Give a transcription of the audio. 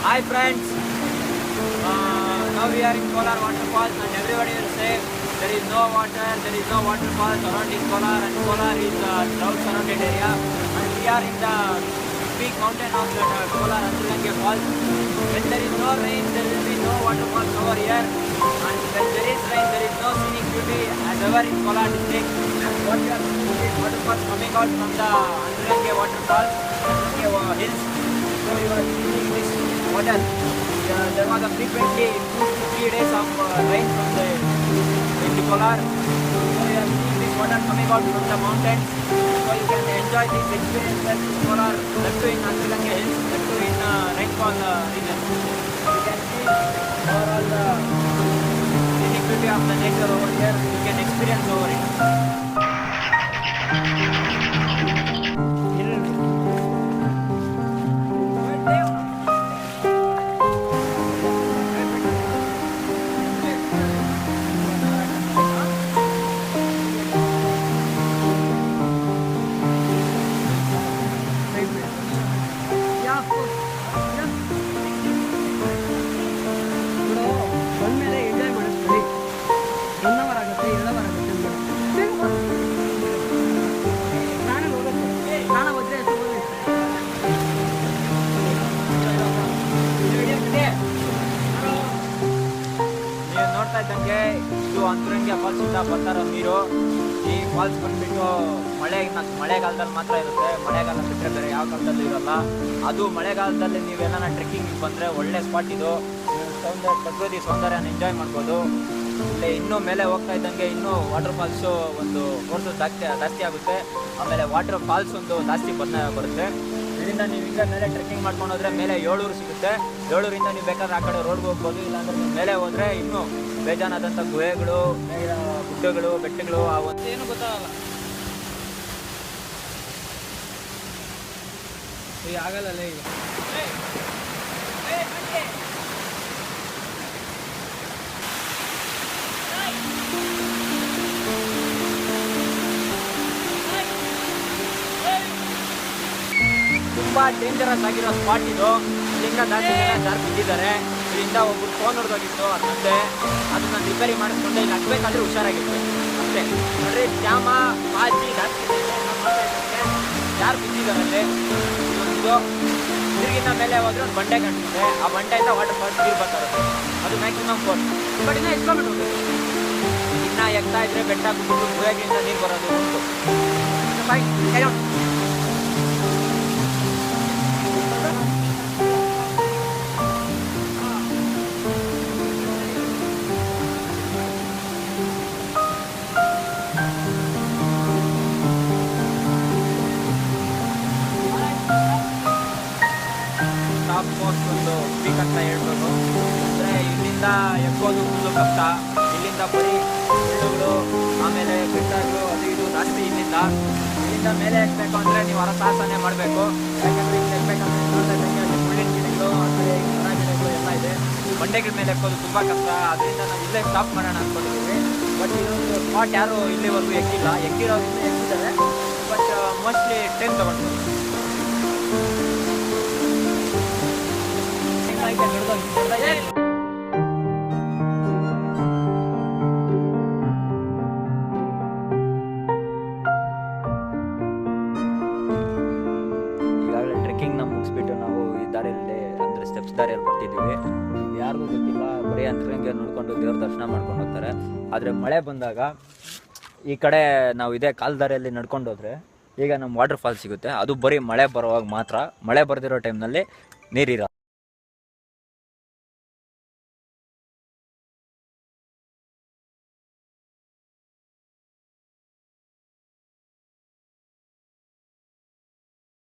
Hi friends, now we are in Kolar waterfalls and everybody will say there is no water, there is no waterfall surrounding Kolar, and Kolar is a drought surrounded area, and we are in the peak mountain of the Kolar Anjalange Falls. When there is no rain, there will be no waterfalls over here, and when there is rain, there is no scenic beauty as ever in Kolar district. What we are seeing is waterfalls coming out from the Anjalange waterfall, Anjalange hills. So you are seeing this water. There was a frequently 2 to 3 days of rain from the Kolar. So you are seeing this water coming out from the mountains. So you can enjoy these experiences in Kolar, that too in Anjalange hills, that too in rainfall region. You can see overall the scenic beauty of the nature over here. You can experience over it. ಇದ್ದಂಗೆ ಇದು ಅಂಜರಂಗೆ falls ಇಂದ ಬರ್ತಾರೋ ನೀರು. ಈ falls ಬಂದ್ಬಿಟ್ಟು ಮಳೆಗಾಲದಲ್ಲಿ ಮಾತ್ರ ಇರುತ್ತೆ. ಮಳೆಗಾಲ ಬಿಟ್ಟರೆ ಬೇರೆ ಯಾವ ಕಾಲದಲ್ಲೂ ಇರೋಲ್ಲ. ಅದು ಮಳೆಗಾಲದಲ್ಲಿ ನೀವೆಲ್ಲ ಟ್ರೆಕ್ಕಿಂಗ್ ಬಂದರೆ ಒಳ್ಳೆ ಸ್ಪಾಟ್ ಇದು. ಪ್ರಕೃತಿ ಸೌಂದರ್ಯನ ಎಂಜಾಯ್ ಮಾಡ್ಬೋದು. ಇಲ್ಲಿ ಇನ್ನೂ ಮೇಲೆ ಹೋಗ್ತಾ ಇದ್ದಂಗೆ ಇನ್ನೂ ವಾಟರ್ ಫಾಲ್ಸು ಒಂದು ಫೋರ್ಸಸ್ ಜಾಸ್ತಿ ಆಗುತ್ತೆ. ಆಮೇಲೆ ವಾಟರ್ ಫಾಲ್ಸ್ ಒಂದು ಜಾಸ್ತಿ ಬರುತ್ತೆ. ಇದರಿಂದ ನೀವು ಈಗ ಮೇಲೆ ಟ್ರೆಕ್ಕಿಂಗ್ ಮಾಡ್ಕೊಂಡು ಹೋದರೆ ಮೇಲೆ 7 ಸಿಗುತ್ತೆ. 7ರಿಂದ ನೀವು ಬೇಕಾದ್ರೆ ಆ ಕಡೆ ರೋಡ್ಗೆ ಹೋಗ್ಬೋದು. ಇಲ್ಲಾಂದ್ರೆ ನೀವು ಮೇಲೆ ಹೋದರೆ ಇನ್ನೂ ಬೇಜಾನಾದಂಥ ಗುಹೆಗಳು, ಗುಡ್ಡಗಳು, ಬೆಟ್ಟಗಳು ಆ ಒಂದು ಏನು ಗೊತ್ತಾಗಲ್ಲ. ಈಗ ಆಗಲ್ಲ ಈಗ. ತುಂಬ ಡೇಂಜರಸ್ ಆಗಿರೋ ಸ್ಪಾಟ್ ಇದು. ಇಲ್ಲಿಂದ ಜಾರಿ ಬಿದ್ದಿದ್ದಾರೆ. ಇದರಿಂದ ಒಬ್ಬರು ಫೋನ್ ಹೊಡೆದೋಗಿತ್ತು ಅದಂತೆ. ಅದನ್ನ ರಿಪೇರಿ ಮಾಡಿಸ್ಕೊಂಡು ಇಲ್ಲಿ ಹತ್ಬೇಕಾದ್ರೆ ಹುಷಾರಾಗಿತ್ತು ಅಷ್ಟೇ. ನೋಡ್ರಿ, ಜಾಮ ಬಾಜಿ ಜಾಸ್ತಿ ಯಾರು ಬಿದ್ದಿದ್ದಾರಲ್ಲಿ. ಇದೊಂದು ತಿರುಗಿನ ಮೇಲೆ ಹೋದ್ರೆ ಒಂದು ಬಂಡೆ ಕಾಣಿಸುತ್ತೆ. ಆ ಬಂಡೆಯಿಂದ ವಾಟರ್ ಫಾಲ್ಸ್ ನೀರು ಬರ್ತಾ ಇರುತ್ತೆ. ಅದು ಮ್ಯಾಕ್ಸಿಮಮ್ ಫೋರ್ಸ್. ಬಟ್ ಇನ್ನೂ ಎಸ್ಕೊಂಡ್ಬಿಟ್ಟು ಹೋಗುತ್ತೆ. ಇನ್ನು ಎಗ್ತಾ ಇದ್ರೆ ಬೆಟ್ಟ ಬಿಟ್ಟು ಗುಹೆಗಳಿಂದ ನೀರು ಬರೋದು ಉಂಟು. ಫೈನ್ ಒಂದು ಪೀಕ್ ಅಂತ ಹೇಳ್ಬೋದು. ಅಂದರೆ ಇಲ್ಲಿಂದ ಎಕ್ಕೋದು ಫುಲ್ಲು ಕಷ್ಟ. ಇಲ್ಲಿಂದ ಬರೀ ಹುಲ್ಲುಗಳು, ಆಮೇಲೆ ಬೆಟ್ಟಗಳು, ಅದು ಇದು ಜಾಸ್ತಿ. ಇಲ್ಲಿಂದ ಮೇಲೆ ಎಕ್ಬೇಕು ಅಂದರೆ ನೀವು ಸಾಹಸನೆ ಮಾಡಬೇಕು. ಯಾಕಂದರೆ ಇಲ್ಲಿ ಎಕ್ಬೇಕಂದ್ರೆ ನೋಡ್ತಾ ಇದ್ದಂಗೆ ಅಲ್ಲಿ ಮುಳ್ಳಿನ ಗಿಡಗಳು, ಆಮೇಲೆ ಮರ ಗಿಡಗಳು ಎಲ್ಲ ಇದೆ. ಬಂಡೆಗಳ ಮೇಲೆ ಎಕ್ಕೋದು ತುಂಬ ಕಷ್ಟ. ಅದರಿಂದ ನಾವು ಇಲ್ಲೇ ಸ್ಟಾಪ್ ಮಾಡೋಣ ಅಂದ್ಕೊಂಡಿದ್ದೀವಿ. ಬಟ್ ಇದೊಂದು ಸ್ಪಾಟ್ ಯಾರು ಇಲ್ಲಿವರೆಗೂ ಎಕ್ಕಿಲ್ಲ. ಎಕ್ಕಿರೋರು ಇನ್ನೂ ಎಕ್ಕಿದ್ದಾರೆ. ಬಟ್ ಮೋಸ್ಟ್ಲಿ ಟೈಮ್ ತೊಗೊಂಡು ಈಗಾಗಲೇ ಟ್ರೆಕ್ಕಿಂಗ್ನ ಮುಗಿಸ್ಬಿಟ್ಟು ನಾವು ಈ ದಾರಿಯಲ್ಲಿ ಅಂದರೆ ಸ್ಟೆಪ್ಸ್ ದಾರಿಯಲ್ಲಿ ಬರ್ತಿದ್ದೀವಿ. ಯಾರಿಗೂ ಗೊತ್ತಿಲ್ಲ, ಬರೀ ಅಂತರಂಗೆ ನೋಡ್ಕೊಂಡು ದೇವ್ರ ದರ್ಶನ ಮಾಡ್ಕೊಂಡು ಹೋಗ್ತಾರೆ. ಆದರೆ ಮಳೆ ಬಂದಾಗ ಈ ಕಡೆ ನಾವು ಇದೇ ಕಾಲ್ದಾರಿಯಲ್ಲಿ ನಡ್ಕೊಂಡು ಹೋದರೆ ಈಗ ನಮ್ಮ ವಾಟರ್ ಫಾಲ್ಸ್ ಸಿಗುತ್ತೆ. ಅದು ಬರೀ ಮಳೆ ಬರುವಾಗ ಮಾತ್ರ. ಮಳೆ ಬರ್ದಿರೋ ಟೈಮ್ನಲ್ಲಿ ನೀರಿರ